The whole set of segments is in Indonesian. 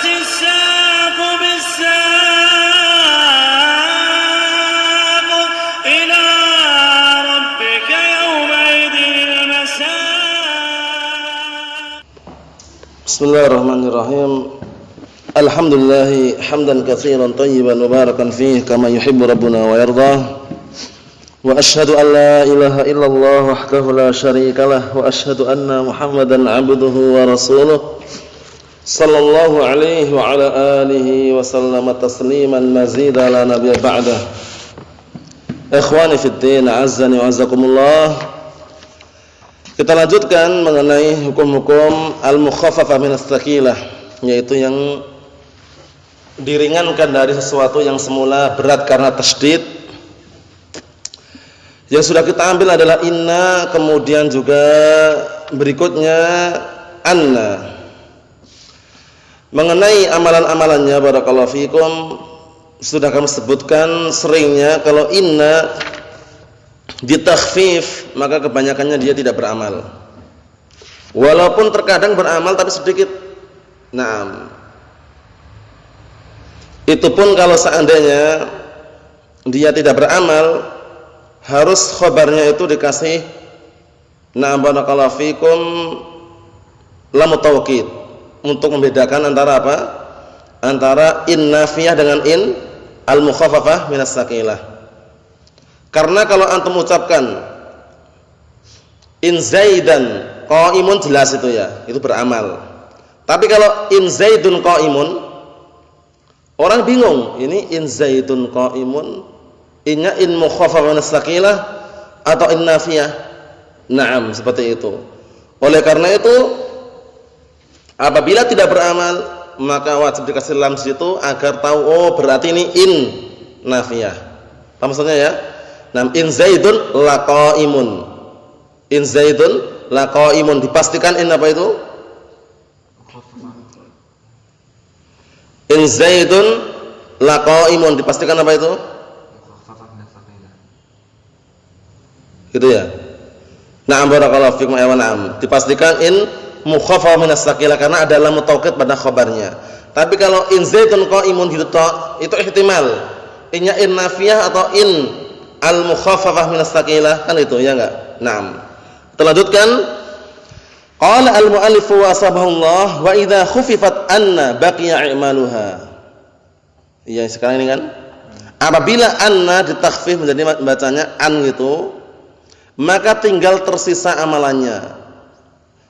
الساق بالساق إلى ربك يومئذ المساق. بسم الله الرحمن الرحيم. الحمد لله حمدا كثيرا طيبا مباركا فيه كما يحب ربنا ويرضاه. وأشهد أن لا إله إلا الله وحده لا شريك له وأشهد أن محمدا عبده ورسوله صلى الله عليه وعلى آله وسلم تسليما مزيدا لا نبي بعده. Ikhwani fid din, azzani wa azzakumullah. Kita lanjutkan mengenai hukum-hukum al-mukhaffafah minas tsaqilah, yaitu yang diringankan dari sesuatu yang semula berat karena tasydid. Yang sudah kita ambil adalah inna, kemudian juga berikutnya anna. Mengenai amalan-amalannya barakallahu fikum, sudah kami sebutkan seringnya kalau inna ditakhfif maka kebanyakannya dia tidak beramal. Walaupun terkadang beramal tapi sedikit. Naam. Itu pun kalau seandainya dia tidak beramal, harus khabarnya itu dikasih na'am barakallahu fikum lam taukid untuk membedakan antara apa? Antara in nafiyah dengan in al-mukhaffafah minas tsaqilah. Karena kalau antum ucapkan in zaidan qaimun jelas itu ya, itu beramal. Tapi kalau in zaidun qaimun, orang bingung, ini in zaidun qaimun innya in mukhaffafah minas tsaqilah atau in nafiyah. Naam, seperti itu. Oleh karena itu apabila tidak beramal maka wajib dikasih lam situ agar tahu oh berarti ini in nafiyah. Apa maksudnya ya? Nam in zaidun laqaimun. In zaidun laqaimun dipastikan in apa itu? In zaidun laqaimun dipastikan apa itu? Gitu ya. Na'am barakallahu fikum ya wa na'am. Dipastikan in mukhaffafah minas tsaqilah karena ada lam taukid pada khabarnya. Tapi kalau in zaidun qaimun gitu itu ihtimal. Innya in nafiyah atau in al mukhaffafah minas tsaqilah kan itu ya enggak? Naam. Terlanjutkan qala al muallif wa asbahullah wa idza khuffifat anna baqiya i'maluha. Iya sekarang ini kan. Apabila anna ditakhfif menjadi bacanya an gitu, maka tinggal tersisa amalannya.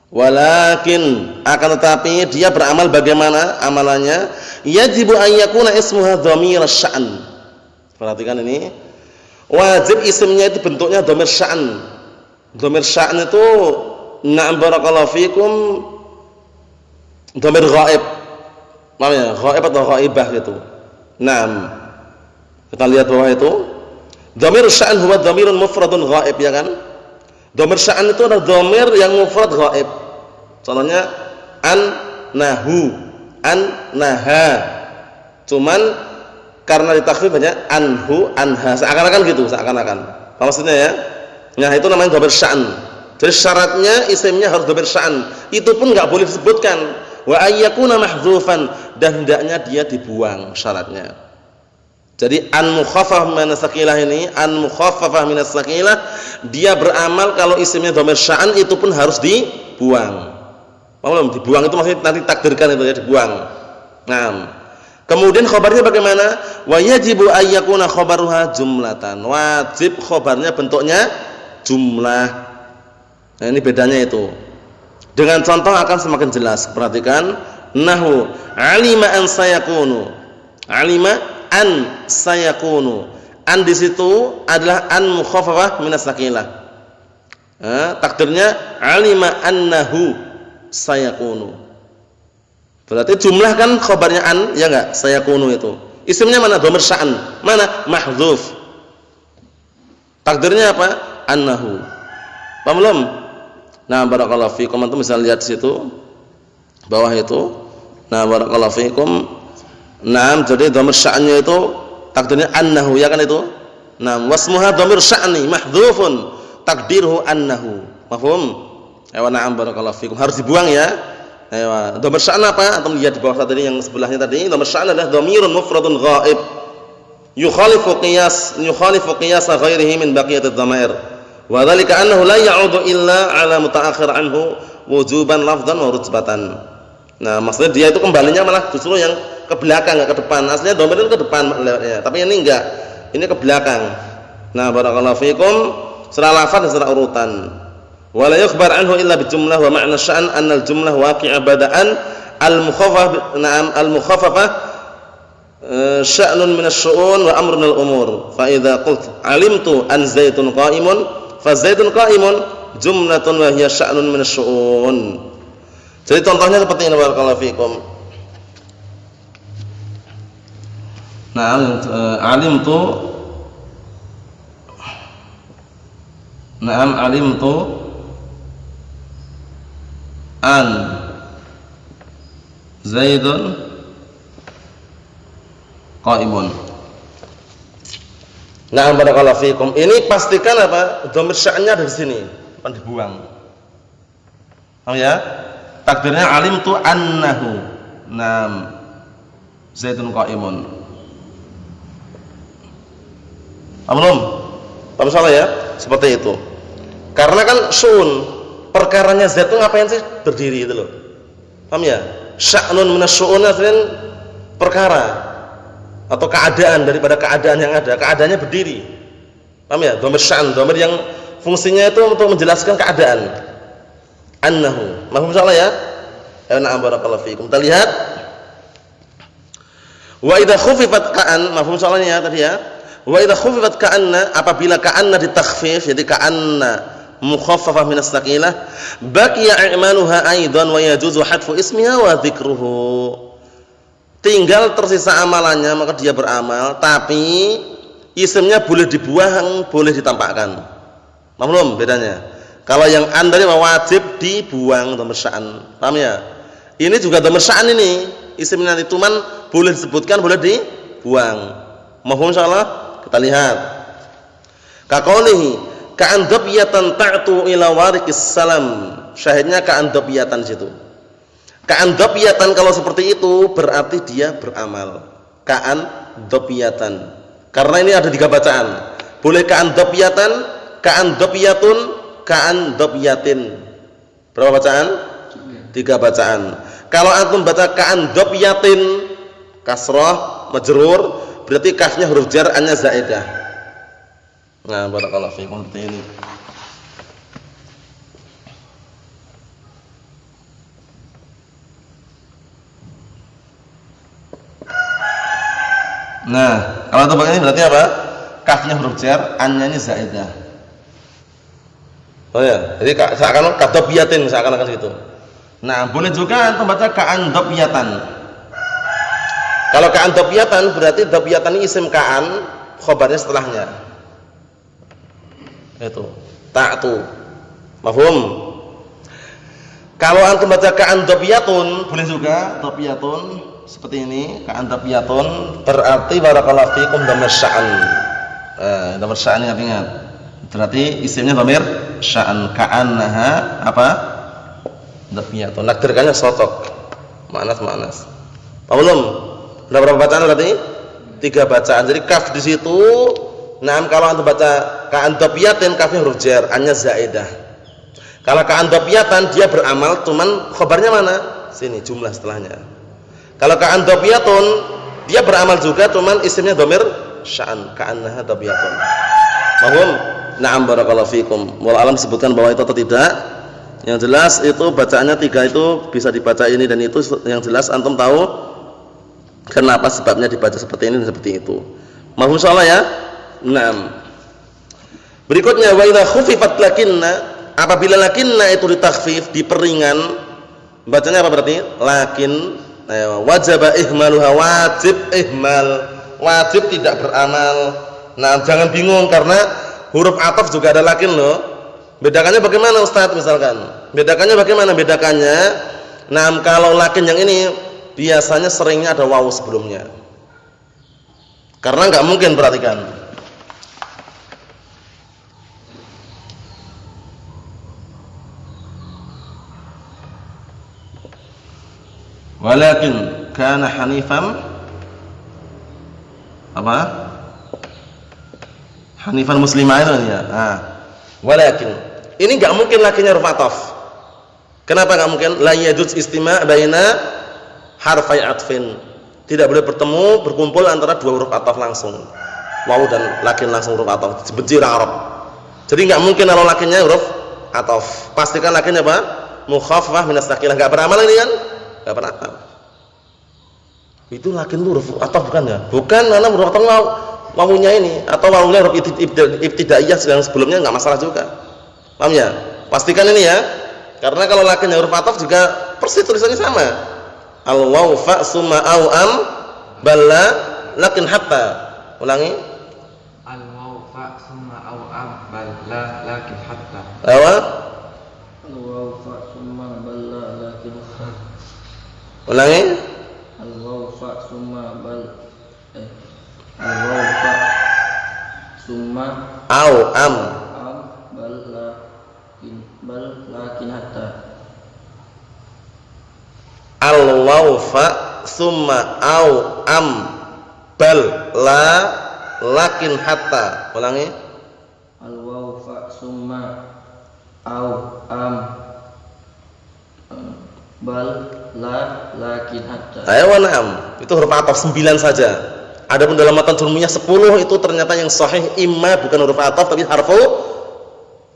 Walakin akan tetapi dia beramal bagaimana amalannya? Yajibu an yakuna ismuha dhamir asy-sya'n. Perhatikan ini. Wajib isimnya itu bentuknya dhamir sya'n. Dhamir sya'n itu na'am barakallahu fikum dhamir ghaib. Paham ya? Ghaib atau ghaibah gitu. Naam. Kita lihat bawah itu. Dhamir sya'an huwa dhamirun mufradun ghaib ya kan? Dhamir sya'an itu adalah dhamir yang mufrad ghaib. Contohnya an nahu, an naha. Cuman karena ditakhfif banyak anhu, anha. Seakan-akan gitu, seakan-akan. Apa maksudnya ya? Nah, itu namanya dhamir sya'an. Jadi syaratnya isimnya harus dhamir sya'an. Itu pun enggak boleh disebutkan. Wa ayyakuna mahdzufan, dan hendaknya dia dibuang syaratnya. Jadi an mukhaffafah minas tsaqilah ini, an mukhaffafah minas tsaqilah, dia beramal kalau isimnya dhamir sya'an itu pun harus dibuang. Paham? Dibuang itu maksudnya nanti takdirkan itu ya, dibuang. Nah, kemudian khabarnya bagaimana? Wa yajibu ayyakuna khabaruha jumlatan. Wajib khabarnya bentuknya jumlah. Nah, ini bedanya itu. Dengan contoh akan semakin jelas. Perhatikan, nahu alima an sayakunu. Alima an sayakunu. An di situ adalah an mukhaffafah minas tsaqilah. Takdirnya alima annahu sayakunu. Berarti jumlah kan khabarnya an ya enggak? Sayakunu itu. Isimnya mana? Dhamir sya'an. Mana? Mahdzuf. Takdirnya apa? Annahu. Paham belum? Nah, barakallahu fikum. Antum bisa lihat di situ bawah itu. Nah, barakallahu fikum. Naam, jadi dhamir sya'annya itu takdirnya annahu ya kan itu. Naam, wasmuha dhamir sya'ni mahdzufun takdiruhu annahu. Mafhum? Ya wa na'am barakallahu fikum. Harus dibuang ya. Ayo, dhamir sya'an apa? Antum lihat di bawah tadi yang sebelahnya tadi, dhamir sya'an adalah dhamirun mufradun ghaib. Yukhalifu qiyas ghairihi min baqiyatid dhamair. Wa dzalika annahu la ya'udu illa 'ala muta'akhir anhu wujuban lafdhan wa rutbatan. Nah, maksudnya dia itu kembalinya malah justru yang ke belakang, enggak ke depan. Aslinya dhamir itu ke depan lewatnya, tapi ini enggak. Ini ke belakang. Nah, barakallahu fikum, secara lafaz dan secara urutan. Wa la yukhbar anhu illa bi jumlah wa ma'na sya'an anna al-jumlah waqi'a bada'an al-mukhaffafah sya'nun min asy-syu'un wa amrun al-umur. Fa idza qult 'alimtu an zaitun qa'imun fa zaitun qa'imun jumlatun wa hiya sya'nun min asy-syu'un. Jadi contohnya seperti ini, barakallahu fikum. Na'am, alimtu an Zaidun qa'imun. Na'am, barakallahu fikum. Ini pastikan apa? Dhamir sya'annya ada di sini, bukan dibuang. Paham ya? Takdirnya alimtu annahu. Naam. Zaidun qa'imun. Belum? Paham salah ya? Seperti itu. Karena kan syu'un, perkaranya zat itu ngapain sih? Berdiri itu loh. Paham ya? Sya'nun minasyu'un artinya perkara atau keadaan daripada keadaan yang ada. Keadaannya berdiri. Paham ya? Dhamir sya'an, dhamir yang fungsinya itu untuk menjelaskan keadaan. Annahu. Mafhum salah ya? Na'am, barakallahu fikum. Kita lihat. Wa idza khufifat ka'an, mafhum salahnya tadi ya. Wa idza khufifat ka'anna, apabila ka'anna ditakhfif, jadi ka'anna mukhaffafah min as-saqilah, baqiya i'maluha aidan wa yajuzu hadfu ismiha wa dzikruhu. Tinggal tersisa amalannya, maka dia beramal, tapi isimnya boleh dibuang, boleh ditampakkan. Paham bedanya? Kalau yang an tadi wajib dibuang dhamir sya'an. Paham ya? Ini juga dhamir sya'an ini. Isim nanti tuman boleh disebutkan, boleh dibuang. Mafhum insyaallah? Kita lihat. Ka qaulihi ka'an dabiyatan ta'tu ila wariqis salam. Syahidnya ka'an dabiyatan situ. Ka'an dabiyatan kalau seperti itu berarti dia beramal. Ka'an dabiyatan. Karena ini ada 3 bacaan. Boleh ka'an dabiyatan, ka'an dabiyatun, ka'an dabyatin. Berapa bacaan? 3 bacaan. Kalau antum baca ka'an dabyatin kasrah majrur, berarti kafnya huruf jar, annya zaidah. Nah, barakallahu fiikum seperti ini. Nah, kalau antum ini berarti apa? Kafnya huruf jar, annya ini zaidah. Oh ya, jadi seakan-akan kadabiyatin, seakan-akan gitu. Nah, boleh juga antum baca ka'an dabiyatan. Kalau ka'an dabiyatan berarti dabiyatan ini isim ka'an, khobarnya setelahnya. Itu ta'tu. Mafhum? Kalau antum baca ka'an dabiyatun, boleh juga dabiyatun seperti ini, ka'an dabiyatun berarti barakallahu fikum dhamir sya'an. Dhamir sya'an ingat-ingat. Berarti isimnya dhamir sya'an, ka'annaha apa? Dabiyatun. Nakdirkannya sotok. Manas. Paham belum? Berapa bacaan berarti? 3 bacaan. Jadi kaf di situ. Nah, kalau antum baca ka'an dabiyatin, kafnya huruf jar, annya zaidah. Kalau ka'an dabiyatan dia beramal, cuman khabarnya mana? Sini jumlah setelahnya. Kalau ka'an dabiyatun dia beramal juga, cuman isimnya dhamir sya'an, ka'annaha dabiyatun. Paham? Na'am, barakallahu fikum. Wallahu alam sebutkan bahwa itu atau tidak. Yang jelas itu bacaannya 3 itu bisa dibaca ini dan itu, yang jelas antum tahu kenapa sebabnya dibaca seperti ini dan seperti itu. Mahfum insyaallah ya. Naam. Berikutnya wa idza khufifat lakinna, apabila lakinna itu ditakhfif, diperingan, bacanya apa berarti? Lakin wajaba ihmaluha, wajib ihmal, wajib tidak beramal. Nah, jangan bingung karena huruf ataf juga ada lakin loh. Bedakannya bagaimana Ustaz misalkan? Bedakannya bagaimana? Bedakannya, nah kalau lakin yang ini biasanya seringnya ada wawu sebelumnya. Karena nggak mungkin, perhatikan. Walakin kana hanifan apa? Hanifan muslimah itu ya. Walakin ini enggak mungkin lakinya huruf ataf. Kenapa enggak mungkin? La yajuz istima' baina harfai atfin. Tidak boleh berkumpul antara dua huruf ataf langsung. Waw dan lakin langsung huruf ataf. Dibenci orang Arab. Jadi enggak mungkin kalau lakinnya huruf ataf. Pastikan lakinnya apa? Mukhaffafah minas tsaqilah. Enggak beramal ini kan? Enggak beramal. Itu lakin huruf ataf bukan ya? Bukan, karena huruf ataf wawunya ini atau wawunya huruf ibtidaiyah yang sebelumnya enggak masalah juga. Paham ya? Pastikan ini ya. Karena kalau lakin huruf ataf juga persis tulisannya sama. Al waw fa summa au am balla lakin hatta. Ulangi. Al waw fa summa au am balla lakin hatta. Apa? Al waw fa summa balla lakin hatta. Ulangi. Al waw fa summa al waw fa summa Au am. bal lakin hatta. Al waw fa summa au am bal la lakin hatta. Ulangi. Al waw fa summa au am bal la lakin hatta. Ayo na'am. Itu huruf ataf 9 saja. Adapun dalam matan jurumiyah 10 itu ternyata yang sahih imma bukan huruf ataf tapi harfu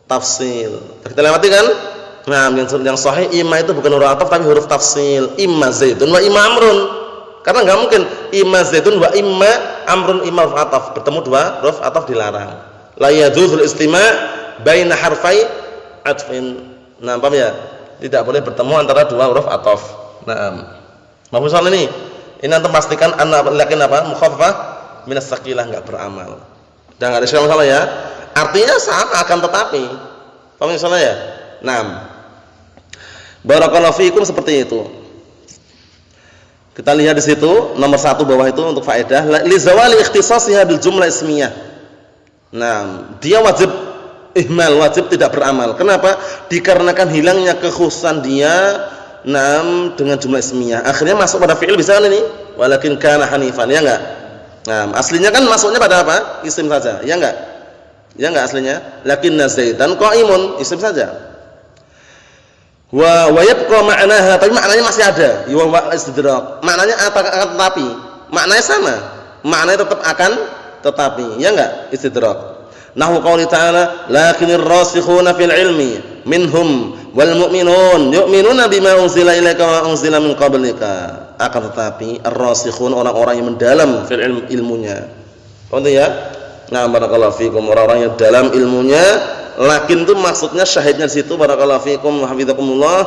tafsil. Kita lewati kan? Nah, yang sahih imma itu bukan huruf ataf tapi huruf tafsil. Imma Zaidun wa imma Amrun. Karena enggak mungkin imma Zaidun wa imma Amrun imma huruf ataf. Bertemu dua huruf ataf dilarang. La yajuzul istima' baina harfai atfin. Nah, paham ya? Tidak boleh bertemu antara dua huruf ataf. Naam. Mahfuz soal ini. Ini antum pastikan lakin apa? Mukhaffafah minas tsaqilah, enggak beramal. Dan enggak ada masalah ya. Artinya sama akan tetapi. Paham insyaallah ya? Naam. Barakallahu fiikum seperti itu. Kita lihat di situ nomor 1 bawah itu untuk faedah li zawali ikhtisasiha bil jumlah ismiyah. Naam, dia wajib ihmal, wajib tidak beramal. Kenapa? Dikarenakan hilangnya kekhususan dia dengan jumlah ismiyah. Akhirnya masuk pada fi'il bisa kan ini? Walakin kana hanifan, ya enggak? Nah, aslinya kan masuknya pada apa? Isim saja, ya enggak? Ya enggak aslinya? Lakinna Zaidan qa'imun, isim saja. Wa yabqa ma'naha, tapi maknanya masih ada. Wa istidrak. Maknanya akan tetapi. Maknanya sama. Maknanya tetap akan tetapi, ya enggak? Istidrak. Nahu qauli ta'ala, lakinir rasikhuna fil ilmi minhum wal mu'minun yu'minuna bima unzila ilaika wa unzila min qablika. Akan tetapi ar-rasikhun orang-orang yang mendalam fil ilmunya. Paham ya? Nah, barakallahu fikum, orang-orang yang dalam ilmunya. Lakin itu maksudnya syahidnya di situ barakallahu fikum wa hafizakumullah.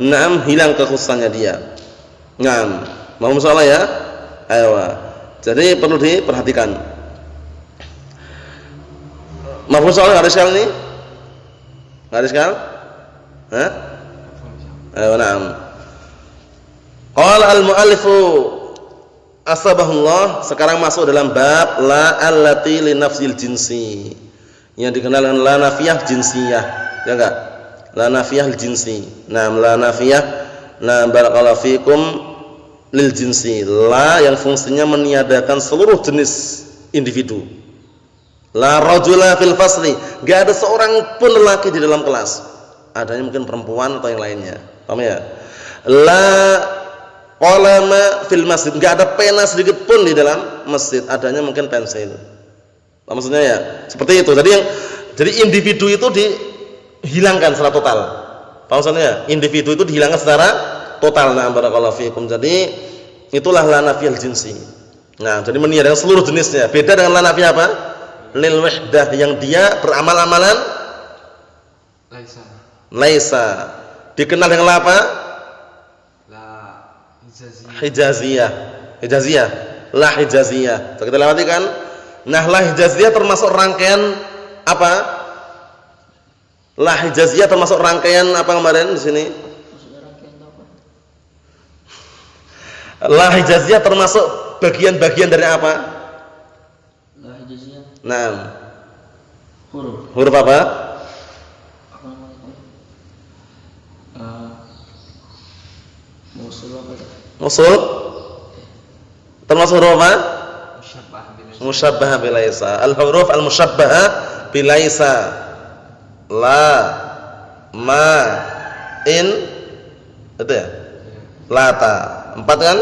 Naam, hilang kekhususannya dia. Naam. Mau masalah ya? Ayo. Jadi perlu diperhatikan. Mahfuz soal enggak ada sekali ini? Enggak ada sekali? Hah? Ayo, naam. Qala al-mu'allifu asbahullah, sekarang masuk dalam bab la allati li nafsil jinsi. Yang dikenal dengan la nafiyah jinsiyah. Ya enggak? La nafiyah jinsi. Naam, la nafiyah. Naam, barakallahu fikum lil jinsi. La yang fungsinya meniadakan seluruh jenis individu. La rajula fil fasli, enggak ada seorang pun lelaki di dalam kelas. Adanya mungkin perempuan atau yang lainnya. Paham ya? La qalama fil masjid, enggak ada pena sedikit pun di dalam masjid. Adanya mungkin pensil. Apa maksudnya ya? Seperti itu. Jadi individu itu dihilangkan secara total. Paham maksudnya? Individu itu dihilangkan secara total. Nah, barakallahu fikum. Jadi itulah la nafiyal jinsi. Nah, jadi meniadakan seluruh jenisnya. Beda dengan la nafiyah apa? Lil wahdah, yang dia beramal-amalan laisa. Dikenal dengan apa? La hijaziyah. Hijaziyah. La hijaziyah. Kita lewati kan? Nah, la hijaziyah termasuk rangkaian apa? La hijaziyah termasuk rangkaian apa kemarin di sini? La hijaziyah termasuk bagian-bagian dari apa? La hijaziyah. Nah, Huruf. huruf apa? Apa namanya? Musul apa? Usul termasuk huruf apa? Musyabbah bilaisa. Musyabbah bilaisa. Al-huruf al-musyabbah bilaisa. La, ma, in, itu ya? Lata. 4 kan?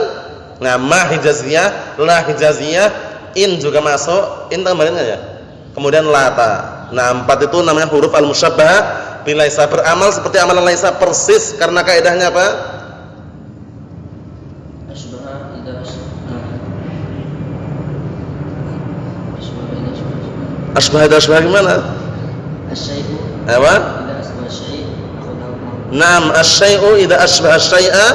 Nah, ma hijaziyah, la hijaziyah, in juga masuk. In tambahin enggak ya? Kemudian lata. Nah, 4 itu namanya huruf al-musyabbah bilaisa. Beramal seperti amalan laisa persis karena kaidahnya apa? Asbaha idza asbaha. Asbah gimana? Asyai'u Apa? idza asbaha syai' akhadahu. Naam, asy-syai'u idza asbaha syai'a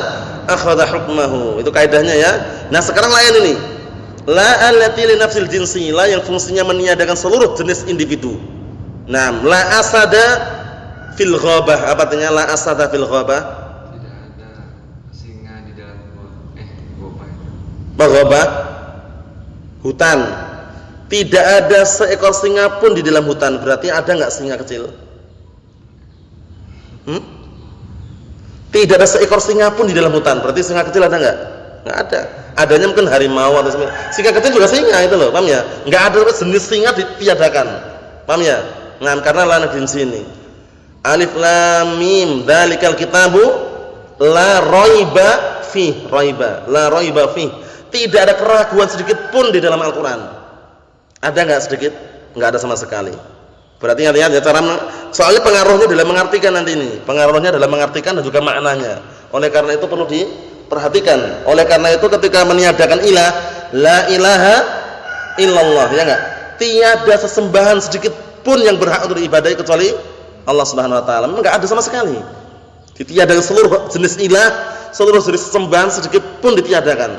akhadha hukmahu. Itu kaidahnya ya. Nah, sekarang lain ini. La allati li nafsil jinsi, la yang fungsinya meniadakan seluruh jenis individu. Naam, la asada fil ghabah. Apa artinya la asada fil ghabah? Tidak ada singa di dalam gua. Ghabah hutan. Tidak ada seekor singa pun di dalam hutan. Berarti ada enggak singa kecil? Tidak ada seekor singa pun di dalam hutan. Berarti singa kecil ada enggak? Enggak ada. Adanya mungkin harimau atau singa kecil juga singa itu loh, paham ya? Enggak ada jenis singa ditiadakan. Paham ya? Nah, karena lana di sini. Alif lam mim, dzalikal kitabu la raiba fi, raiba, la raiba fi. Tidak ada keraguan sedikit pun di dalam Al-Qur'an. Ada enggak sedikit? Enggak ada sama sekali. Berarti artinya ya cara soalnya pengaruhnya dalam mengartikan nanti ini. Pengaruhnya dalam mengartikan dan juga maknanya. Oleh karena itu perlu diperhatikan. Oleh karena itu ketika meniadakan ilah, la ilaha illallah, ya enggak? Tiada sesembahan sedikit pun yang berhak untuk diibadahi kecuali Allah Subhanahu wa taala. Enggak ada sama sekali. Ditiadakan seluruh jenis ilah, seluruh jenis sesembahan sedikit pun ditiadakan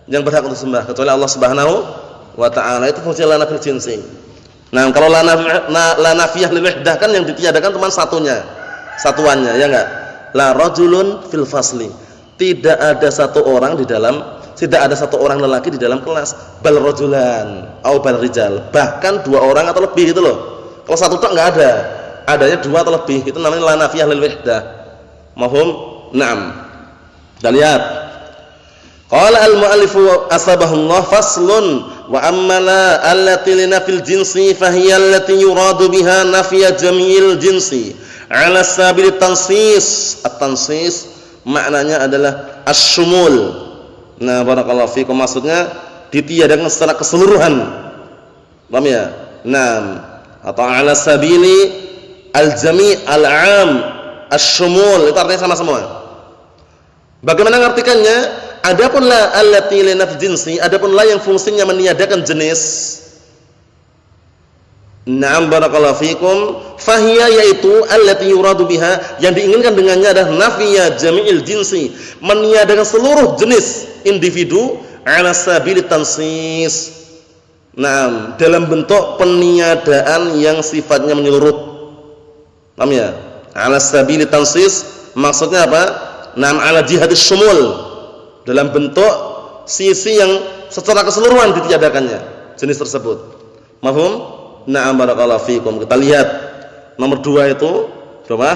yang berhak untuk sembah kecuali Allah Subhanahu wa taala. Itu fungsi lana fil jinsi. Nah, kalau la nafiyah lil wahdah kan yang ditiadakan cuma satuannya, ya enggak? La rajulun fil fasli. Tidak ada satu orang lelaki di dalam kelas. Bal rajulan au bal rijal. Bahkan 2 orang atau lebih itu loh. Kalau satu tok enggak ada. Adanya 2 atau lebih. Itu namanya la nafiyah lil wahdah. Mafhum? Naam. Kita lihat. Qala al-mu'allifu asbahullah faslun wa amma la allati li nafil jinsi fa hiya allati yuradu biha nafiya jamil jinsi ala sabil tansis. At-tansis maknanya adalah asy-syumul. Nah, barakallahu fikum, maksudnya ditiadakan secara keseluruhan. Paham ya? Naam. Atau ala sabili al-jami' al-'am asy-syumul, itu artinya sama semua. Bagaimana ngartikannya? Adapun la allati li nafil jinsi, adapun la yang fungsinya meniadakan jenis. Na'am barakallahu fikum, fahiya yaitu allati yuradu biha, yang diinginkan dengannya adalah nafiya jami'il jinsi, meniadakan seluruh jenis individu ala sabili tansis. Naam, dalam bentuk peniadaan yang sifatnya menyeluruh. Paham ya? Ala sabili tansis maksudnya apa? Naam, ala jihadis syumul, dalam bentuk sisi yang secara keseluruhan ditiadakannya jenis tersebut. Mafhum? Na'am barakallahu fikum. Kita lihat nomor 2 itu berapa?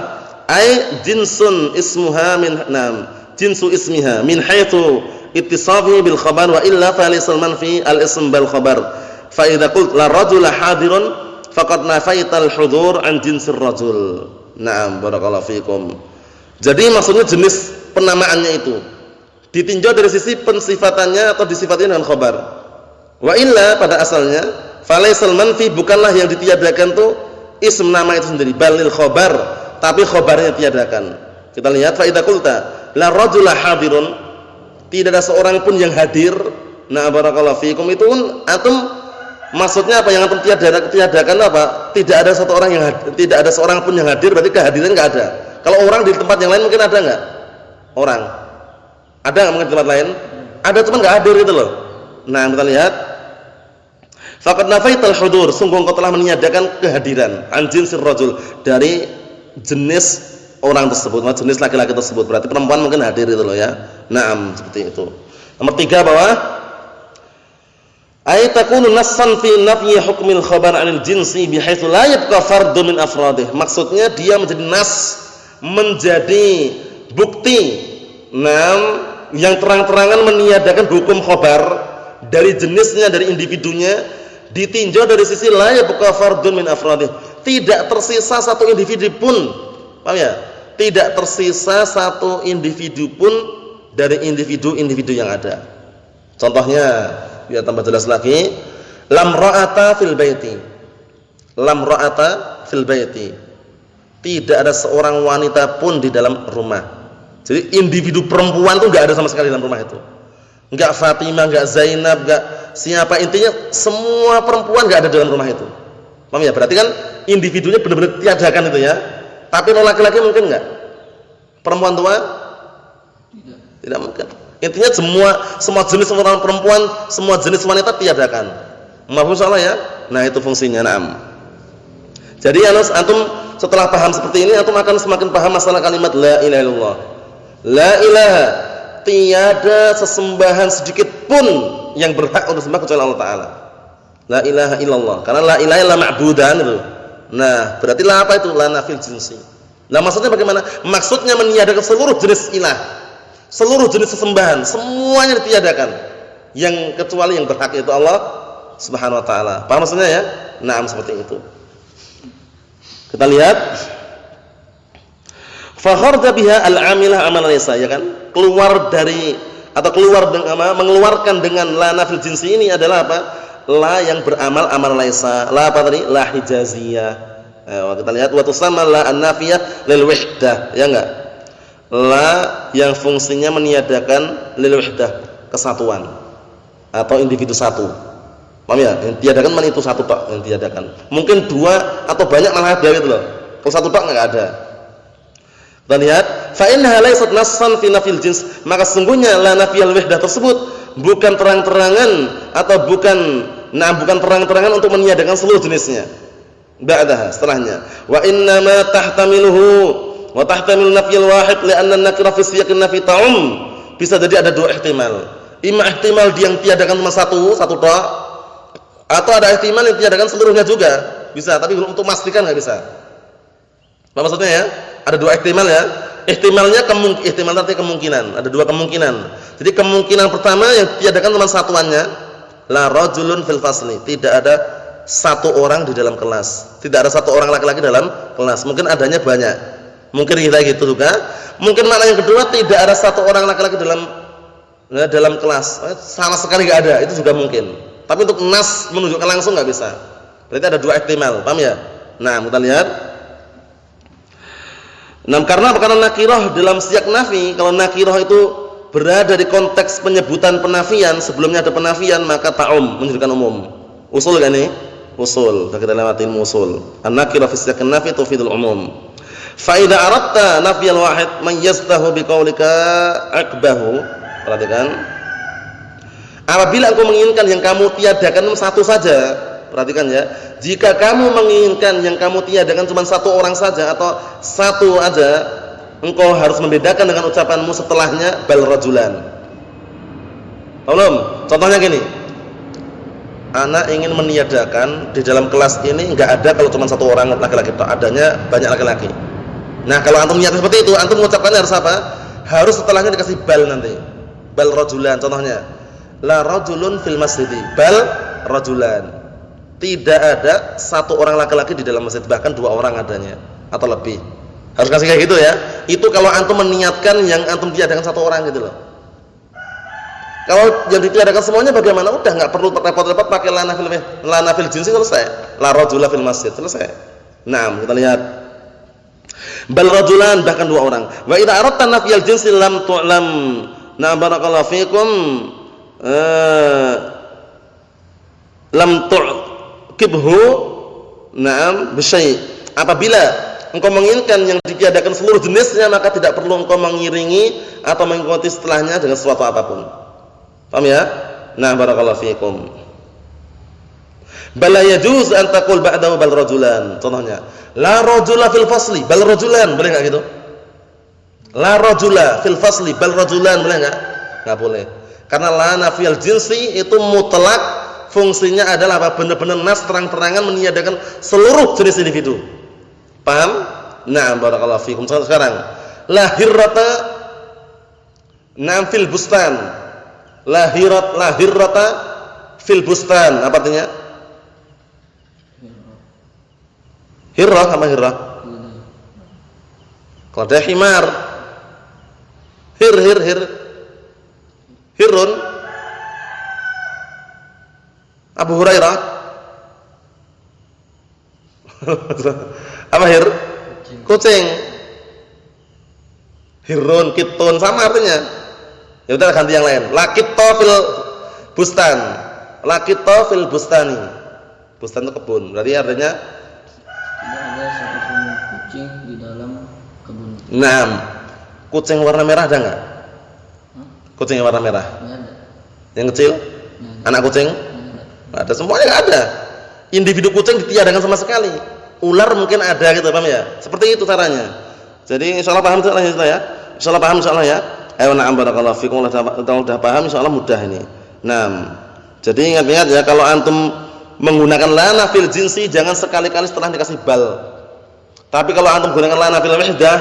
Ai jinsun ismuha min nam jinsu ismiha min haitsu ittisafihi bil khabar wa illa fa laysa manfi al ism bil khabar. Fa idza qult la rajula hadirun faqad nafaita al hudur an jinsir rajul. Na'am barakallahu fikum. Jadi maksudnya jenis penamaannya itu ditinjau dari sisi pensifatannya atau disifatkan dengan khabar. Wa illa pada asalnya falaisal manfi, bukanlah yang ditiadakan tuh ism nama itu sendiri, balil khabar, tapi khabarnya ditiadakan. Kita lihat fa idza qulta la rajula hadirun, tidak ada seorang pun yang hadir. Nah barakallahu fikum, itu pun antum maksudnya apa yang antum tiadakan apa? Tidak ada satu orang yang hadir, tidak ada seorang pun yang hadir, berarti kehadiran enggak ada. Kalau orang di tempat yang lain mungkin ada enggak? Orang ada nggak mungkin di tempat lain? Ada, cuman nggak hadir gitu loh. Nah kita lihat, faqad nafaital hudur, sungguh engkau telah meniadakan kehadiran an jinsir rajul, dari jenis orang tersebut, jenis laki-laki tersebut. Berarti perempuan mungkin hadir itu loh ya. Naam, seperti itu. Nomor 3 bawah, ay takunu nassan fi nafyi hukmil khabar 'anil jinsi bihaitsu la yabqa fardun min afradih. Maksudnya dia menjadi nas, menjadi bukti yang terang-terangan meniadakan hukum khobar dari jenisnya, dari individunya, ditinjau dari sisi la yabqa fardun min afradih, tidak tersisa satu individu pun, paham ya? Tidak tersisa satu individu pun dari individu-individu yang ada. Contohnya, biar tambah jelas lagi, lam ra'ata fil baiti. Lam ra'ata fil baiti. Tidak ada seorang wanita pun di dalam rumah. Jadi individu perempuan itu enggak ada sama sekali dalam rumah itu. Enggak Fatimah, enggak Zainab, enggak siapa, intinya semua perempuan enggak ada dalam rumah itu. Paham ya? Berarti kan individunya benar-benar tiadakan itu ya. Tapi kalau laki-laki mungkin enggak? Perempuan tua? Tidak mungkin. Intinya semua jenis orang perempuan, semua jenis wanita tiadakan. Mahfum salah ya? Nah, itu fungsinya. Naam. Jadi antum setelah paham seperti ini, antum akan semakin paham masalah kalimat la ilaha illallah. La ilaha, tiada sesembahan sedikit pun yang berhak untuk disembah kecuali Allah Ta'ala. La ilaha illallah. Karena la ilaha la ma'budan itu. Nah, berarti la apa itu? La nafil jinsi. Nah, maksudnya bagaimana? Maksudnya meniadakan seluruh jenis ilah, seluruh jenis sesembahan, semuanya ditiadakan. Yang kecuali yang berhak itu Allah Subhanahu wa taala. Paham maksudnya ya? Naam, seperti itu. Kita lihat, fa kharaja biha al-amilah amalan laysa, ya kan? Keluar dari atau keluar dengan mengeluarkan dengan la nafil jinsi ini adalah apa? La yang beramal amal laysa. La apa tadi? La hijaziyah. Ayo kita lihat, wa tusamma la an-nafiyah lil wahdah, ya enggak? La yang fungsinya meniadakan lil wahdah, kesatuan atau individu satu. Paham ya? Yang tiadakan mana itu satu tok yang tiadakan. Mungkin dua atau banyak malah ada gitu loh. Kalau satu tok enggak ada. Kita lihat, fa innaha laysat nassan fi nafil jins, maka sesungguhnya la nafiyal wahdah tersebut bukan terang-terangan atau bukan terang-terangan untuk meniadakan seluruh jenisnya. Ba'daha, setelahnya. Wa inna ma tahtamiluhu wa tahtamilu nafyal wahid li'anna an-nakira fi siyaqin nafi ta'um. Bisa jadi ada dua ihtimal. Ima ihtimal yang tiadakan cuma satu tok, atau ada ihtimal yang tiadakan seluruhnya juga. Bisa, tapi untuk memastikan enggak bisa. Apa maksudnya ya? Ada dua ihtimal ya. Ihtimalnya ihtimal artinya kemungkinan. Ada dua kemungkinan. Jadi kemungkinan pertama yang tiadakan cuma satuannya, la rajulun fil fasli. Tidak ada satu orang di dalam kelas. Tidak ada satu orang laki-laki dalam kelas. Mungkin adanya banyak. Mungkin kita gitu juga. Mungkin makna yang kedua, tidak ada satu orang laki-laki dalam kelas. Sama sekali enggak ada. Itu juga mungkin. Tapi untuk nas menunjukkan langsung enggak bisa. Berarti ada dua ihtimal. Paham ya? Nah, kita lihat. Nah, karena nakirah dalam siyak nafi, kalau nakirah itu berada di konteks penyebutan penafian, sebelumnya ada penafian, maka ta'um, menunjukkan umum. Usul kan ini? Usul. Kita lewatin usul. An-nakirah fi siyak nafi tufidul umum. Fa idza aradta nafyal wahid mayyastahu biqaulika akbahu. Perhatikan. Apabila engkau menginginkan yang kamu tiadakan satu saja, perhatikan ya. Jika kamu menginginkan yang kamu tiadakan cuma satu orang saja atau satu aja, engkau harus membedakan dengan ucapanmu setelahnya bal rajulan. Belum? Contohnya gini. Anak ingin meniadakan di dalam kelas ini enggak ada kalau cuma satu orang laki-laki, adanya banyak laki-laki. Nah, kalau antum niat seperti itu, antum mengucapkannya harus apa? Harus setelahnya dikasih bal nanti. Bal rajulan contohnya. La rajulun fil masjid, bal rajulan. Tidak ada satu orang laki-laki di dalam masjid, bahkan dua orang adanya atau lebih. Harus kasih kayak gitu ya. Itu kalau antum meniatkan yang antum tiadakan satu orang gitu loh. Kalau yang ditiadakan semuanya bagaimana? Udah enggak perlu repot-repot pakai lana fil jinsi, selesai. La rajula fil masjid, selesai. Nah, kita lihat. Bal rajulan, bahkan dua orang. Wa idza aradta nafyal jinsi lam tu'lam. Na barakallahu fikum. Lam tu'kibhu na'am bisyai'. Apabila engkau menginginkan yang ditiadakan seluruh jenisnya, maka tidak perlu engkau mengiringi atau mengikuti setelahnya dengan sesuatu apapun. Paham ya? Nah, barakallahu fikum. Bal la yajuz an taqul ba'dahu bal rajulan. Contohnya, la rajula fil fasli bal rajulan, boleh enggak gitu? La rajula fil fasli bal rajulan, boleh enggak? Enggak boleh. Karena la nafiyal jinsi itu mutlak, fungsinya adalah apa? Benar-benar nas terang-terangan meniadakan seluruh jenis individu. Paham? Nah, barakallahu fikum. Sekarang, la hirrata Naam fil bustan. Lahirata fil bustan. Apa artinya? Hirrah apa hirrah? Keledai himar. Hirrun. Abu Hurairah. Apa hir? Kucing. Hirrun, kitun sama artinya. Ya udah ganti yang lain. Laqita fil bustan. Laqita fil bustani. Bustan itu kebun. Berarti artinya Tidak ada satupun kucing di dalam kebun. 6. Kucing warna merah ada enggak? Kucing yang warna merah. Tidak ada. Yang kecil? Anak kucing? Nggak ada, semuanya nggak ada. Individu kucing ditiadakan sama sekali. Ular mungkin ada gitu, paham ya? Seperti itu caranya. Jadi insyaallah paham ya? Insyaallah paham insyaallah ya. Ayo na'am barakallahu fikum. Kalau udah paham insyaallah mudah ini. Nah, jadi ingat-ingat ya, kalau antum menggunakan lana fil jinsi jangan sekali-kali setelah dikasih bal. Tapi kalau antum gunakan lana fil wahdah,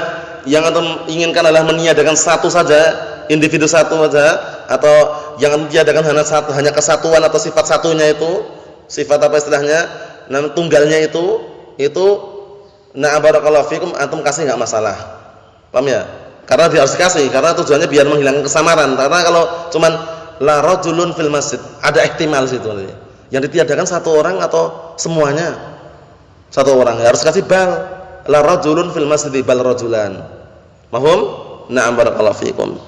yang antum inginkan adalah meniadakan satu saja, individu satu saja, atau yang antum tiadakan hanya kesatuan atau sifat satunya itu, sifat apa istilahnya? Nah, tunggalnya itu na'am barakallahu fikum, antum kasih enggak masalah. Paham ya? Karena dia harus kasih, karena tujuannya biar menghilangkan kesamaran. Karena kalau cuman la rajulun fil masjid, ada ihtimal situ. Yang ditiadakan satu orang atau semuanya? Satu orang. Ya, harus kasih bal. La rajulun fil masjid bal rajulan. Mahum? Na'am barakallahu fikum.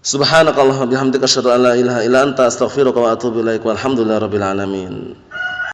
Subhanakallah wa bihamdika asyhadu an la ilaha illa anta astaghfiruka wa atubu ilaik. Walhamdulillahirabbil alamin.